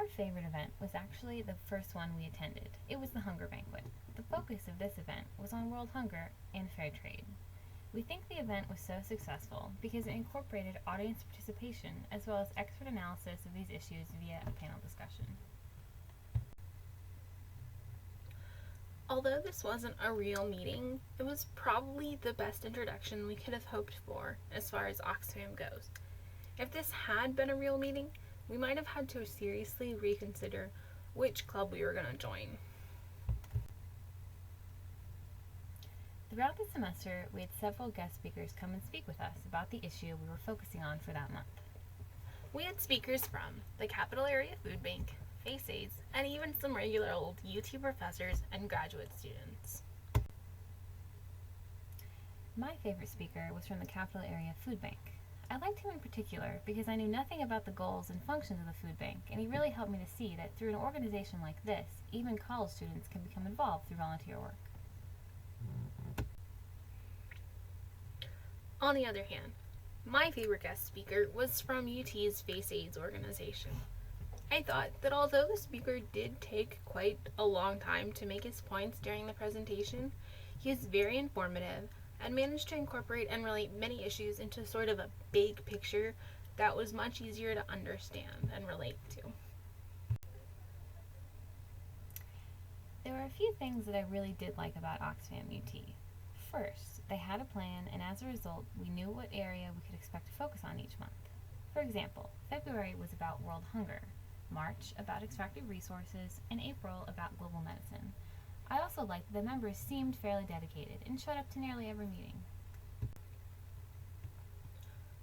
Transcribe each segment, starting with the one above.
Our favorite event was actually the first one we attended. It was the Hunger Banquet. The focus of this event was on world hunger and fair trade. We think the event was so successful because it incorporated audience participation as well as expert analysis of these issues via a panel discussion. Although this wasn't a real meeting, it was probably the best introduction we could have hoped for as far as Oxfam goes. If this had been a real meeting, we might have had to seriously reconsider which club we were going to join. Throughout the semester, we had several guest speakers come and speak with us about the issue we were focusing on for that month. We had speakers from the Capital Area Food Bank, Face Aids, and even some regular old UT professors and graduate students. My favorite speaker was from the Capital Area Food Bank. I liked him in particular because I knew nothing about the goals and functions of the food bank, and he really helped me to see that through an organization like this, even college students can become involved through volunteer work. On the other hand, my favorite guest speaker was from UT's Face Aids organization. I thought that although the speaker did take quite a long time to make his points during the presentation, he was very informative and managed to incorporate and relate many issues into sort of a big picture that was much easier to understand and relate to. There were a few things that I really did like about Oxfam UT. First, they had a plan, and as a result, we knew what area we could expect to focus on each month. For example, February was about world hunger, March about extractive resources, and April about global medicine. I also liked that the members seemed fairly dedicated and showed up to nearly every meeting.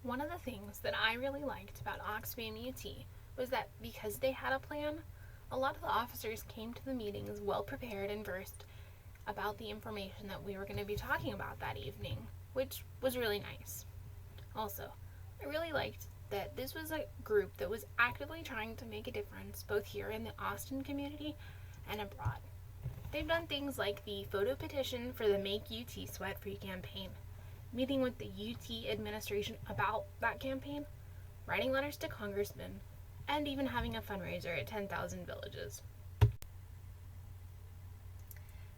One of the things that I really liked about Oxfam UT was that because they had a plan, a lot of the officers came to the meetings well prepared and versed about the information that we were going to be talking about that evening, which was really nice. Also, I really liked that this was a group that was actively trying to make a difference both here in the Austin community and abroad. They've done things like the photo petition for the Make UT Sweat Free campaign, meeting with the UT administration about that campaign, writing letters to congressmen, and even having a fundraiser at 10,000 Villages.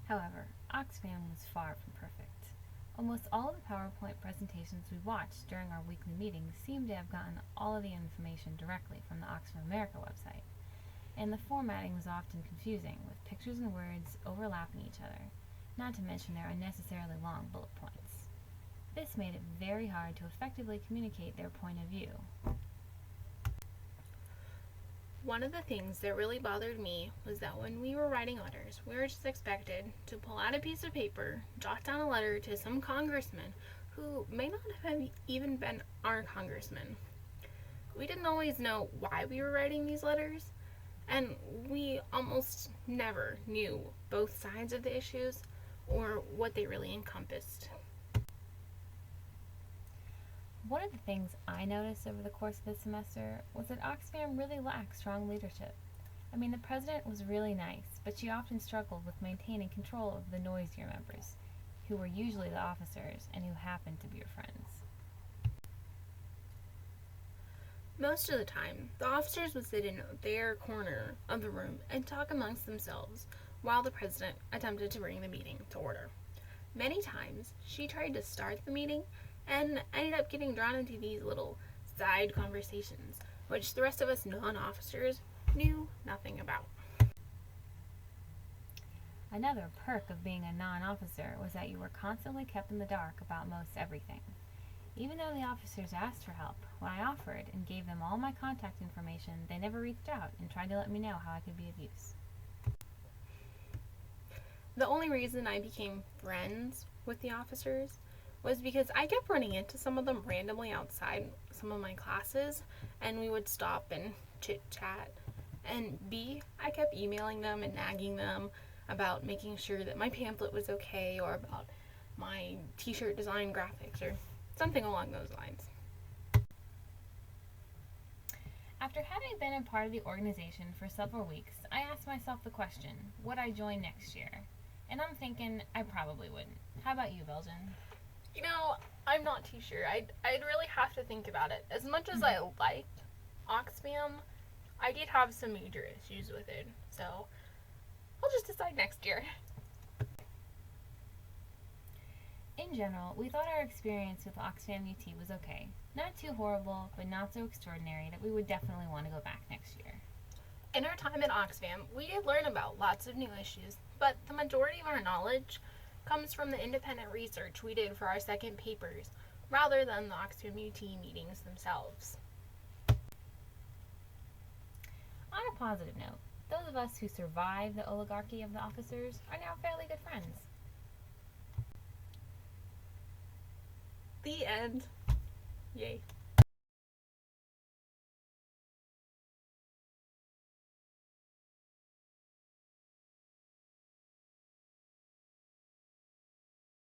However, Oxfam was far from perfect. Almost all of the PowerPoint presentations we watched during our weekly meetings seemed to have gotten all of the information directly from the Oxfam America website, and the formatting was often confusing, with pictures and words overlapping each other, not to mention their unnecessarily long bullet points. This made it very hard to effectively communicate their point of view. One of the things that really bothered me was that when we were writing letters, we were just expected to pull out a piece of paper, jot down a letter to some congressman who may not have even been our congressman. We didn't always know why we were writing these letters, and we almost never knew both sides of the issues or what they really encompassed. One of the things I noticed over the course of the semester was that Oxfam really lacked strong leadership. I mean, the president was really nice, but she often struggled with maintaining control of the noisier members, who were usually the officers and who happened to be her friends. Most of the time, the officers would sit in their corner of the room and talk amongst themselves while the president attempted to bring the meeting to order. Many times, she tried to start the meeting and ended up getting drawn into these little side conversations, which the rest of us non-officers knew nothing about. Another perk of being a non-officer was that you were constantly kept in the dark about most everything. Even though the officers asked for help, when I offered and gave them all my contact information, they never reached out and tried to let me know how I could be of use. The only reason I became friends with the officers was because I kept running into some of them randomly outside some of my classes, and we would stop and chit-chat. And B, I kept emailing them and nagging them about making sure that my pamphlet was okay, or about my t-shirt design graphics, or something along those lines. After having been a part of the organization for several weeks, I asked myself the question, would I join next year? And I'm thinking I probably wouldn't. How about you, Belgin? You know, I'm not too sure. I'd really have to think about it. As much as I liked Oxfam, I did have some major issues with it, so I'll just decide next year. In general, we thought our experience with Oxfam UT was okay. Not too horrible, but not so extraordinary that we would definitely want to go back next year. In our time at Oxfam, we did learn about lots of new issues, but the majority of our knowledge comes from the independent research we did for our second papers, rather than the Oxfam UT meetings themselves. On a positive note, those of us who survived the oligarchy of the officers are now fairly good friends. The end. Yay.